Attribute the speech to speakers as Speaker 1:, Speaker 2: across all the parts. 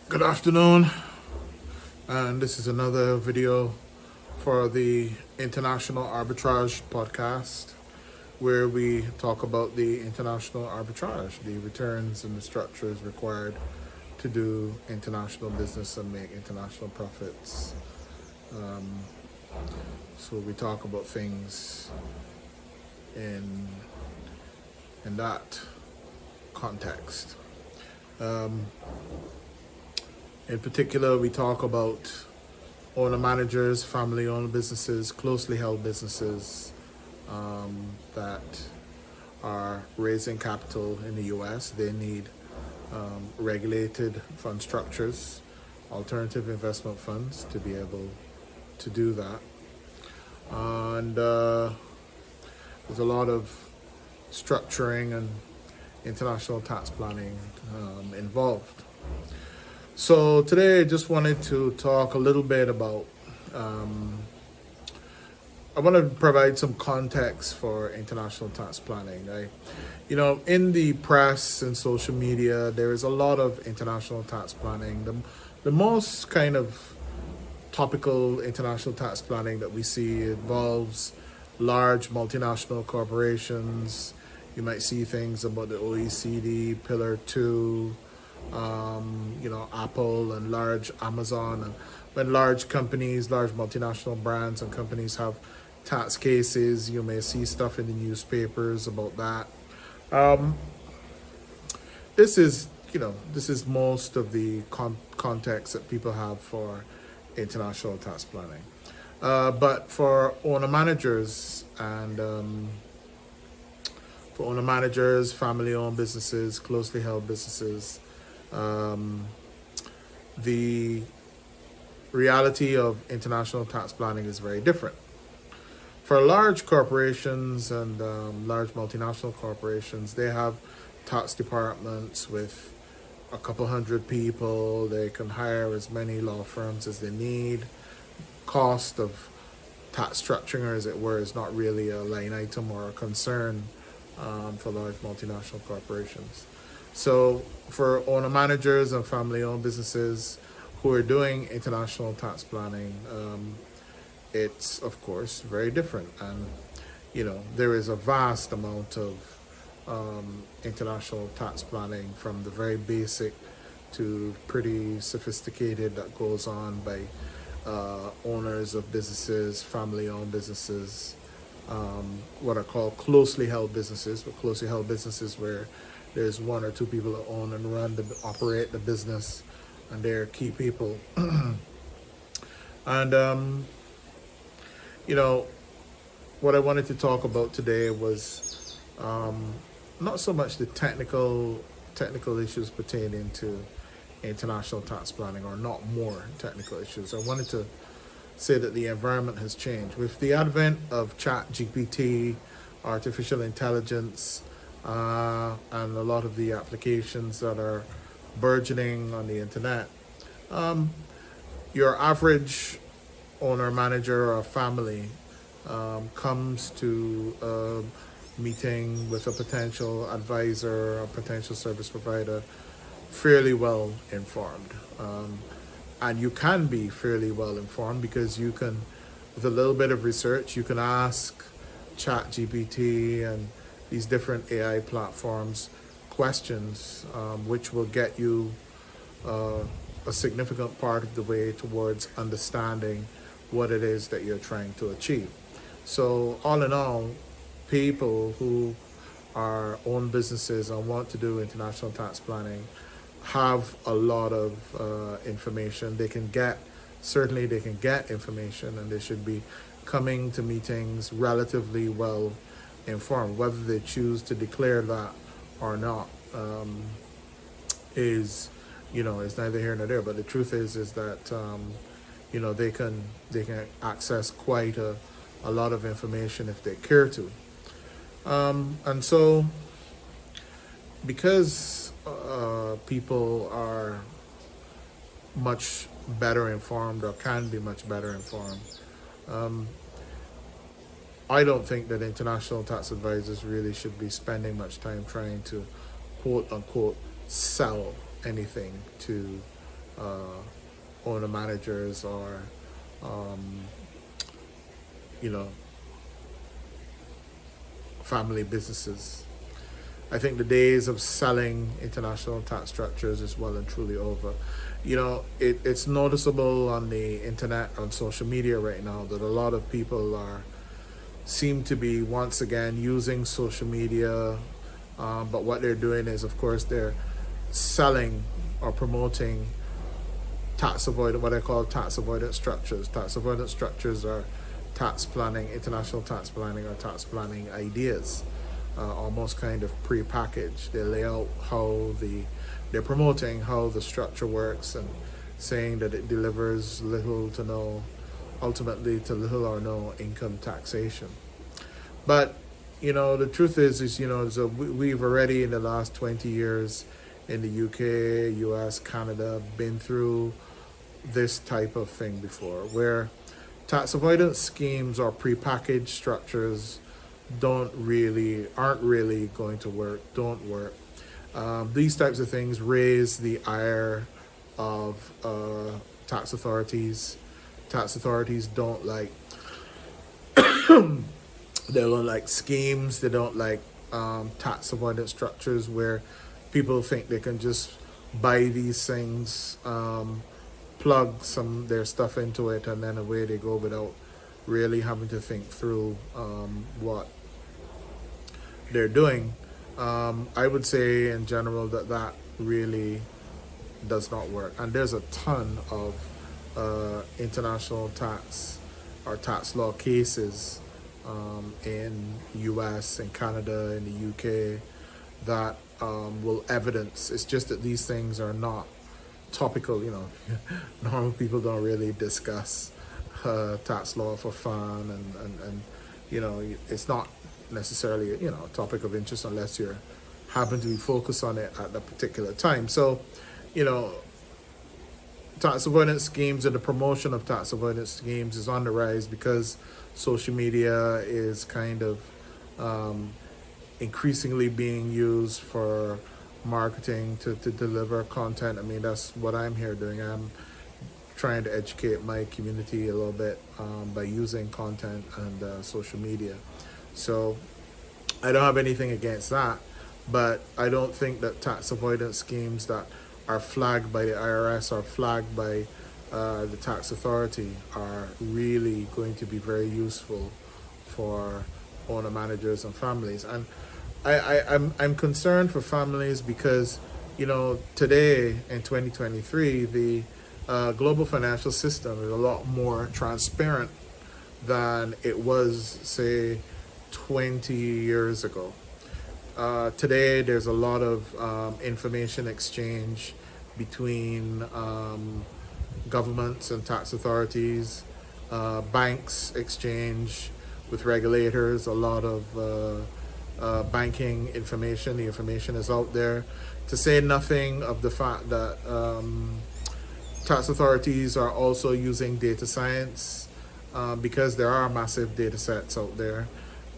Speaker 1: Good afternoon, and this is another video for the International Arbitrage podcast, where we talk about the international arbitrage, the returns and the structures required to do international business and make international profits. So we talk about things in that context. In particular, we talk about owner managers, family owned businesses, closely held businesses that are raising capital in the US. They need regulated fund structures, alternative investment funds to be able to do that. And there's a lot of structuring and international tax planning involved. So today I just wanted to talk a little bit about, I want to provide some context for international tax planning. In the press and social media, there is a lot of international tax planning. The most kind of topical international tax planning that we see involves large multinational corporations. You might see things about the OECD, Pillar 2, Apple and large Amazon, and when large companies, large multinational brands and companies have tax cases, you may see stuff in the newspapers about that. This is most of the context that people have for international tax planning. But for owner managers family-owned businesses, closely held businesses, the reality of international tax planning is very different. For large corporations and large multinational corporations, they have tax departments with a couple hundred people. They can hire as many law firms as they need. Cost of tax structuring, as it were, is not really a line item or a concern for large multinational corporations. So for owner managers and family-owned businesses who are doing international tax planning, it's of course very different. And there is a vast amount of international tax planning, from the very basic to pretty sophisticated, that goes on by owners of businesses, family-owned businesses, what are called closely held businesses, but closely held businesses where there's one or two people that own and operate the business, and they're key people. And what I wanted to talk about today was not so much the technical issues pertaining to international tax planning, or not more technical issues. I wanted to say that the environment has changed with the advent of ChatGPT, artificial intelligence, and a lot of the applications that are burgeoning on the internet. Your average owner, manager, or family comes to a meeting with a potential advisor or potential service provider fairly well informed. And you can be fairly well informed because you can, with a little bit of research, you can ask ChatGPT and these different AI platforms questions, which will get you a significant part of the way towards understanding what it is that you're trying to achieve. So all in all, people who own businesses and want to do international tax planning have a lot of information. They can get information, and they should be coming to meetings relatively well informed. Whether they choose to declare that or not is neither here nor there. But the truth is that they can access quite a lot of information if they care to. And so, because people are much better informed, or can be much better informed, I don't think that international tax advisors really should be spending much time trying to quote unquote sell anything to owner managers or um, you know, family businesses. I think the days of selling international tax structures is well and truly over. It's noticeable on the internet, on social media right now, that a lot of people seem to be once again using social media, but what they're doing is, of course, they're selling or promoting tax avoidance, what I call tax avoidance structures. Tax avoidance structures are tax planning, international tax planning, or tax planning ideas, almost kind of pre-packaged. They lay out they're promoting how the structure works and saying that it delivers ultimately to little or no income taxation. But the truth is so we've already in the last 20 years in the UK, US, Canada been through this type of thing before, where tax avoidance schemes or prepackaged structures aren't really going to work, don't work. These types of things raise the ire of tax authorities. Tax authorities don't like they don't like schemes. They don't like tax avoidance structures where people think they can just buy these things, plug their stuff into it, and then away they go without really having to think through what they're doing. I would say in general that really does not work. And there's a ton of international tax or tax law cases in US, in Canada, in the UK that will evidence. It's just that these things are not topical. Normal people don't really discuss tax law for fun, and it's not necessarily a topic of interest unless you happen to be focused on it at the particular time. So tax avoidance schemes and the promotion of tax avoidance schemes is on the rise because social media is kind of increasingly being used for marketing to deliver content. I mean, that's what I'm here doing. I'm trying to educate my community a little bit by using content and social media. So I don't have anything against that, but I don't think that tax avoidance schemes that are flagged by the IRS or flagged by the tax authority are really going to be very useful for owner managers and families. And I'm concerned for families because today in 2023 the global financial system is a lot more transparent than it was, say, 20 years ago. Today there's a lot of information exchange between governments and tax authorities. Banks exchange with regulators a lot of banking information. The information is out there, to say nothing of the fact that tax authorities are also using data science because there are massive data sets out there,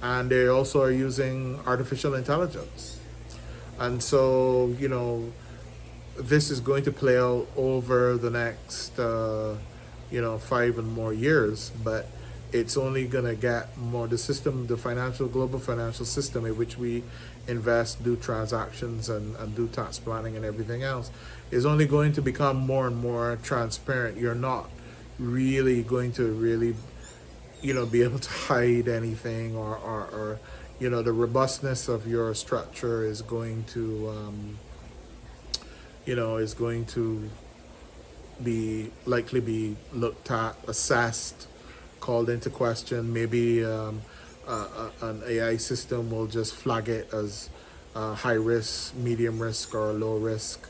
Speaker 1: and they also are using artificial intelligence. And so this is going to play out over the next 5 and more years, but it's only going to get more. The global financial system in which we invest, do transactions, and do tax planning and everything else is only going to become more and more transparent. You're not really going to be able to hide anything, or the robustness of your structure is going to likely be looked at, assessed, called into question. Maybe an AI system will just flag it as high risk, medium risk, or low risk.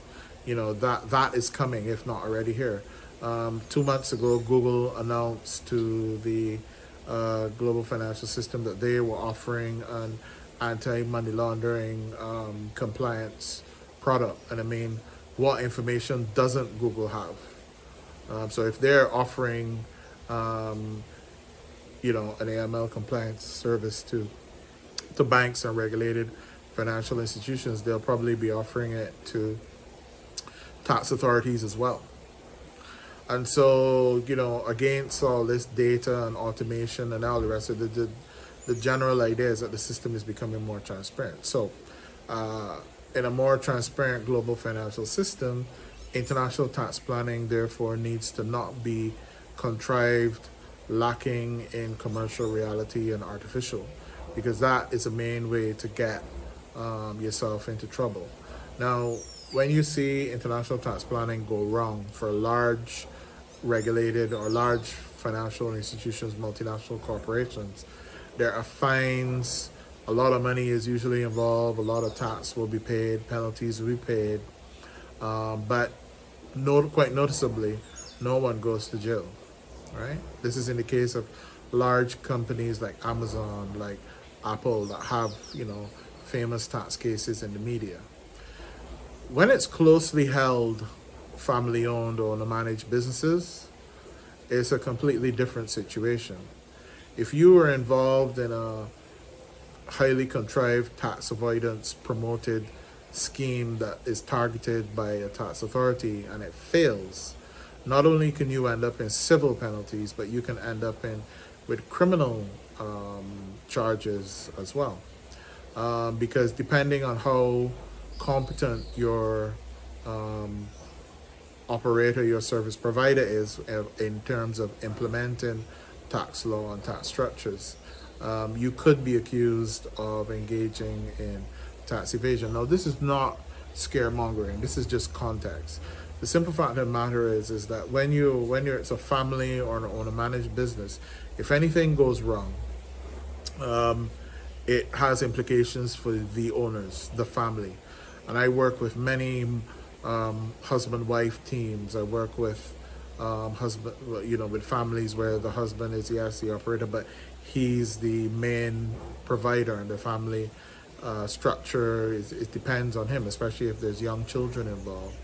Speaker 1: That is coming, if not already here. 2 months ago, Google announced to the global financial system that they were offering an anti-money laundering compliance product. And I mean, what information doesn't Google have? So if they're offering an AML compliance service to banks and regulated financial institutions, they'll probably be offering it to tax authorities as well. And so, against all this data and automation and all the rest of the general idea is that the system is becoming more transparent. So, in a more transparent global financial system, international tax planning therefore needs to not be contrived, lacking in commercial reality and artificial, because that is the main way to get yourself into trouble. Now, when you see international tax planning go wrong for large regulated or large financial institutions, multinational corporations, there are fines. A lot of money is usually involved. A lot of tax will be paid, penalties will be paid, but quite noticeably, no one goes to jail. Right? This is in the case of large companies like Amazon, like Apple, that have famous tax cases in the media. When it's closely held, family-owned or managed businesses, it's a completely different situation. If you are involved in a highly contrived tax avoidance promoted scheme that is targeted by a tax authority and it fails, not only can you end up in civil penalties, but you can end up with criminal charges as well. Because depending on how competent your operator, your service provider is in terms of implementing tax law and tax structures, you could be accused of engaging in tax evasion. Now, this is not scaremongering. This is just context. The simple fact of the matter is that when it's a family or a managed business, if anything goes wrong, it has implications for the owners, the family. And I work with many husband-wife teams. I work with with families where the husband is, yes, the operator, but he's the main provider, and the family structure it depends on him, especially if there's young children involved.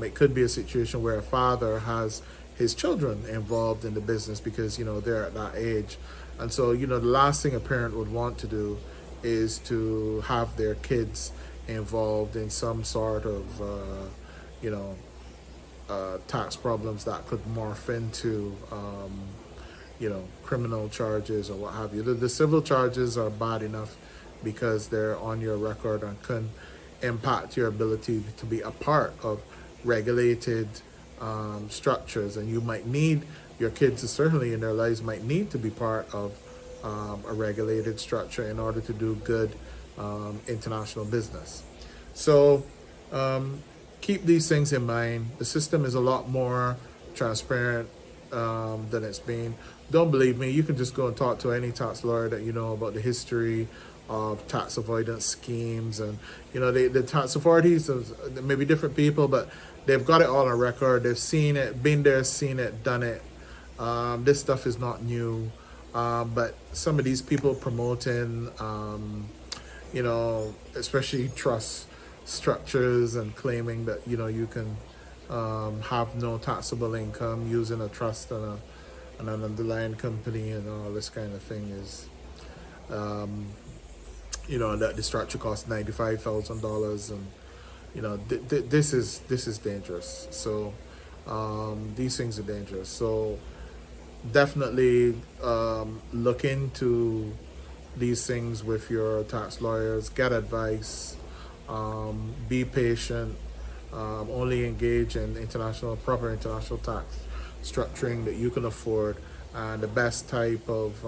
Speaker 1: It could be a situation where a father has his children involved in the business because they're at that age, and so the last thing a parent would want to do is to have their kids involved in some sort of tax problems that could morph into criminal charges or what have you. The civil charges are bad enough because they're on your record and can impact your ability to be a part of regulated structures, and you might need your kids, certainly in their lives, might need to be part of a regulated structure in order to do good international business. So keep these things in mind. The system is a lot more transparent than it's been. Don't believe me, you can just go and talk to any tax lawyer that you know about the history of tax avoidance schemes, and the tax authorities, maybe different people, but they've got it all on record. They've seen it, been there, seen it, done it. This stuff is not new, but some of these people promoting especially trust structures and claiming that you can have no taxable income using a trust and an underlying company and all this kind of thing is that the structure costs $95,000, and this is dangerous. So these things are dangerous. So definitely look into these things with your tax lawyers. Get advice. Be patient. Only engage in proper international tax structuring that you can afford, and the best type of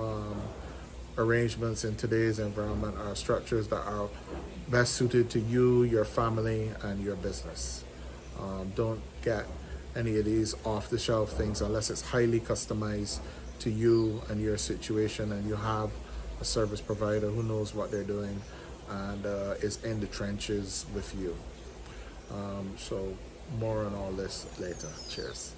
Speaker 1: arrangements in today's environment are structures that are best suited to you, your family, and your business. Don't get any of these off-the-shelf things unless it's highly customized to you and your situation, and you have a service provider who knows what they're doing and is in the trenches with you. So more on all this later. Cheers.